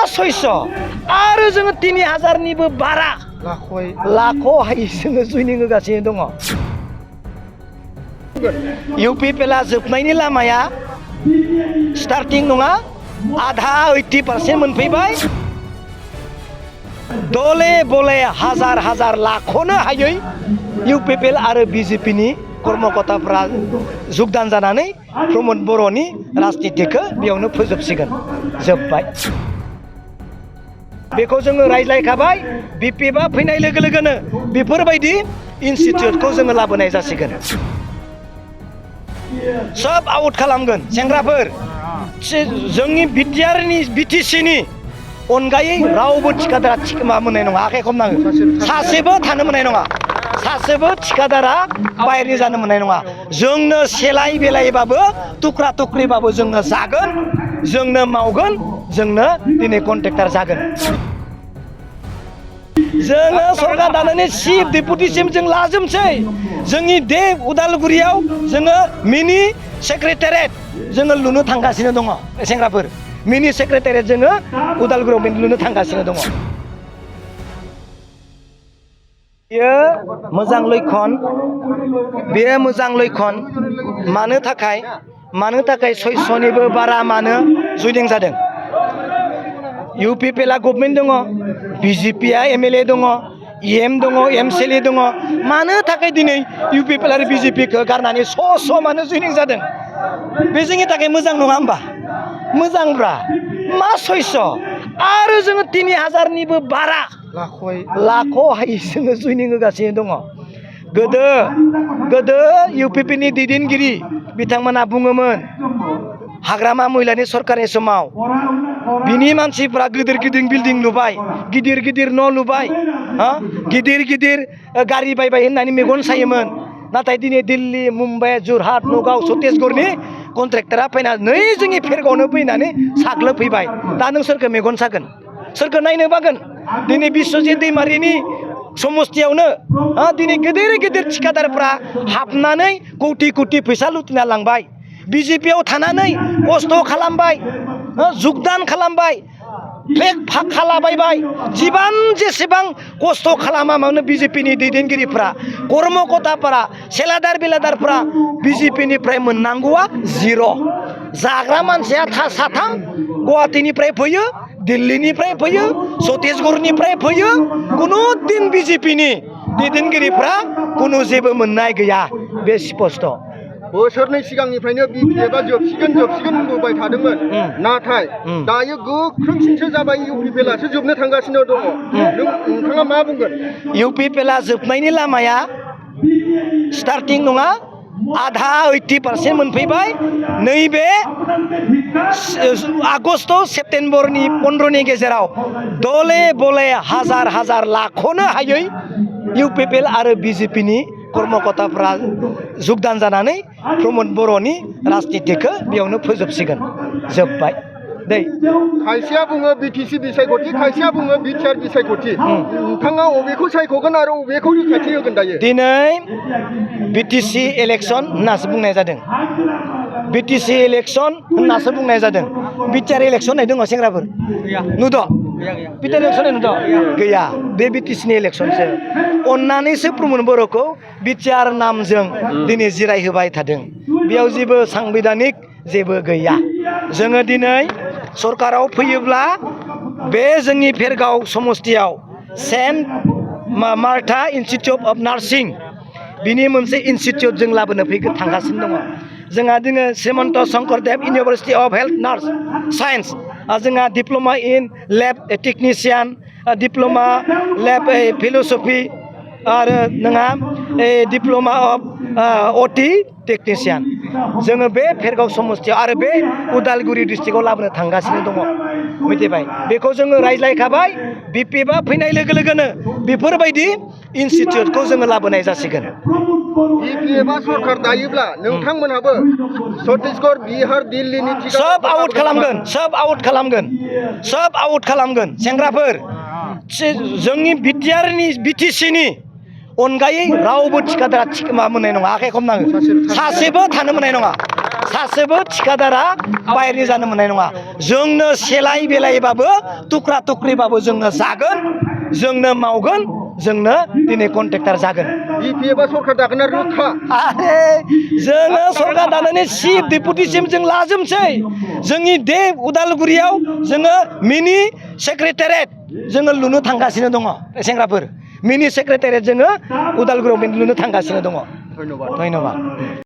600 आरो जोङो 3000निबो बारा लाख'हाय जोङो जयनिं होगासिनो दङ। इउपिपिएलआ जोबनायनि लामाया स्टार्टिं नङा, आधा 80% मोनफैबाय। दले बले हाजार हाजार लाख'नो हायै इउपिपिएल आरो बिजेपिनि कर्मकर्ताफ्रा जुगदान जानानै प्रमद बर'नि राजनितिखौ बेयावनो फोजोबसिगोन। जोब्बाय। बेखौ जोङो रायज्लायखाबाय। बिपिएफआ फैनाय लोगो लोगोनो बेफोरबायदि इनस्टिट्युटखौ जोङो लाबोनाय जासिगोन। सब आउट खालामगोन सेंग्राफोर। जोंनि बिटिसिनि अनगायै रावबो थिखादारा मा मोननाय नङा। आखाइ खमनाङो। सासेबो थानो मोननाय नङा। सासेबो थिखादारा बाहेरनि जानो मोननाय नङा। जोंनो सेलाय बेलायबाबो टुक्रा टुक्रिबाबो जोंनो जागोन, जोंनो मावगोन, जोंनो दिनै कन्ट्रेक्टर जागोन। जोङो सरकार दानानै चिफ डेपुटिसिम जों लाजोबसै। जोंनि उदालगुरियाव जोङो मिनि सेक्रेटारियेट जोङो लुनो थांगासिनो दङ सेंग्राफोर। मिनि सेक्रेटारियेट जोङो उदालगुरियाव लुनो थांगासिनो दङ। बेयो मोजां लैखन। बेयो मोजां लैखन। मानो थाखाय 600निबो बारा मानो जयनिं जादों? इउपिपिएलआ गभर्नमेन्ट दङ, बिजेपिआ एमएलए दङ, इएम दङ, एमसिएलए दङ। मानो थाखाय दिनै इउपिपिएल आरो बिजेपिखौ गारनानै मानो जयनिं जादों? बे जोंनि थाखाय मोजां नङा होमबा? मोजांब्रा मा 600 आरो जोङो 3000निबो बारा लाख'हाय जोङो जयनिं होगासिनो दङ। गोदो इउपिपिनि दैदेनगिरि बिथांमोना बुङोमोन हाग्रामा महिलानि सरकारनि समाव बिनि मानसिफ्रा गिदिर गिदिर बिल्डिं लुबाय, गिदिर गिदिर न' लुबाय, गिदिर गिदिर गारि बायबाय होननानै मेगन सायोमोन। नाथाय दिनै दिल्ली, मुम्बाइ, जरहाट, नगाव, छत्तीसगढ़नि कन्ट्रेक्टरा फैनानै जोंनि फेरगावनो फैनानै साग्लोबफैबाय। दा नों सोरखौ मेगन सागोन? सोरखौ नायनो बागोन? दिनै बिश्वजित दैमारिनि समस्थियावनो दिनै गिदिर गिदिर थिखादारफ्रा हाबनानै कौटि कौटि फैसा लुटिना लांबाय। बिजेपिआव थानानै खस्थ' खालामबाय, जुगदान खालामबाय, फ्लेग खालाबायबाय। जेसेबां खस्थ' खालामा मानो बिजेपिनि दैदेनगिरिफ्रा, कर्मकर्ताफोरा, सेलादार बेलादारफ्रा बिजेपिनिफ्राय मोननांगौआ 0। जाग्रा मानसिया साथाम गुवाहाटीनिफ्राय फैयो, दिल्लीनिफ्राय फैयो, छत्तीसगढ़निफ्राय फैयो। कुनु दिन बिजेपिनि दैदेनगिरिफ्रा कुनु जेबो मोननाय गैया। बे स्पष्ट। बोसोरनै सिगांनिफ्रायनो बिपिएफआ जोबसिगोन बुंबाय थादोंमोन। नाथाय दायो गोख्रोंसिनसो जाबाय। इउपिपिएलआसो जोबनो थांगासिनो दङ। नोंथाङा मा बुंगोन? इउपिपिएलआ जोबनायनि लामाया स्टार्टिं नङा, आधा 80% मोनफैबाय। नैबे आगस्ट सेप्तेम्बरनि 15नि गेजेराव दले बले हाजार हाजार लाख'नो हायै इउपिपिएल आरो बिजेपिनि कर्मकर्ताफ्रा जुगदान जानानै प्रमद बर'नि राजनितिखौ बेयावनो फोजोबसिगोन। जोब्बाय। खायसेया बुङो बिटिसि बिसायख'थि, खायसेया बुङो बिटिआर बिसायख'थि। नोंथाङा अबेखौ सायख'गोन आरो अबेखौ रैखाथि होगोन दायो? दिनै बिटिसि इलेक्सन होननासो बुंनाय जादों। बिटिसि इलेक्सन होननासो बुंनाय जादों। बिटिआर इलेक्सन होननाय दङ सेंग्राफोर? नुद'? बिटिआर इलेक्सन नुद'? गैया। बे बिटिसिनि इलेक्सनसो। अननानैसो प्रमद बर'खौ बिटिआर नामजों दिनै जिरायहोबाय थादों। बेयाव जेबो सांबिधानिक जेबो गैया। जोङो दिनै सरकाराव फैयोब्ला बे जोंनि फेरगाव समस्थियाव saint Martha institute of nursing बिनि मोनसे इन्सटिटिउट जों लाबोनो थांगासिनो दङ। जोंहा दिनै Srimanta Sankardeva university of health nurse science, जोंहा diploma in lab technician, diploma lab philosophy आरो नोंहा डिप्ल'मा अफ अटि टेक्निशियान। जोङो बे फेरगाव समस्थियाव आरो बे उदालगुरि डिस्ट्रिक्टआव लाबोनो थांगासिनो दङ। मिथिबाय? बेखौ जोङो रायज्लायखाबाय। बिपिएफआ फैनाय लोगो लोगोनो बेफोरबायदि इनस्टिट्युटखौ जोङो लाबोनाय जासिगोन। बिपिएफआ सरकार दायोब्ला नोंथांमोनहाबो छत्तीसगढ़, बिहार, दिल्लीनि सब आउट खालामगोन। सब आउट खालामगोन। सब आउट खालामगोन सेंग्राफोर। जोंनि बिटिसिनि अनगायै रावबो थिखादारा मा मोननाय नङा। आखाइ खमनाङो। सासेबो थानो मोननाय नङा। सासेबो थिखादारा बाहेरनि जानो मोननाय नङा जोंनो सेलाय बेलायबाबो टुक्रा टुक्रिबाबो जोंनो जागोन जोंनो मावगोन जोंनो दिनै कन्ट्रेक्टर जागोन बिपिएफआ सरकार दागोन ना रोखा आरे जोङो सरकार दानानै चिफ डेपुटिसिम जों लाजोबसै जोंनि दे उदालगुरियाव जोङो मिनि सेक्रेटारियेट जोङो लुनो थांगासिनो दङ सेंग्राफोर मिनि सेक्रेटारियेट जोङो उदालगुरियाव लुनो थांगासिनो दङ धन्यबाद धन्यबाद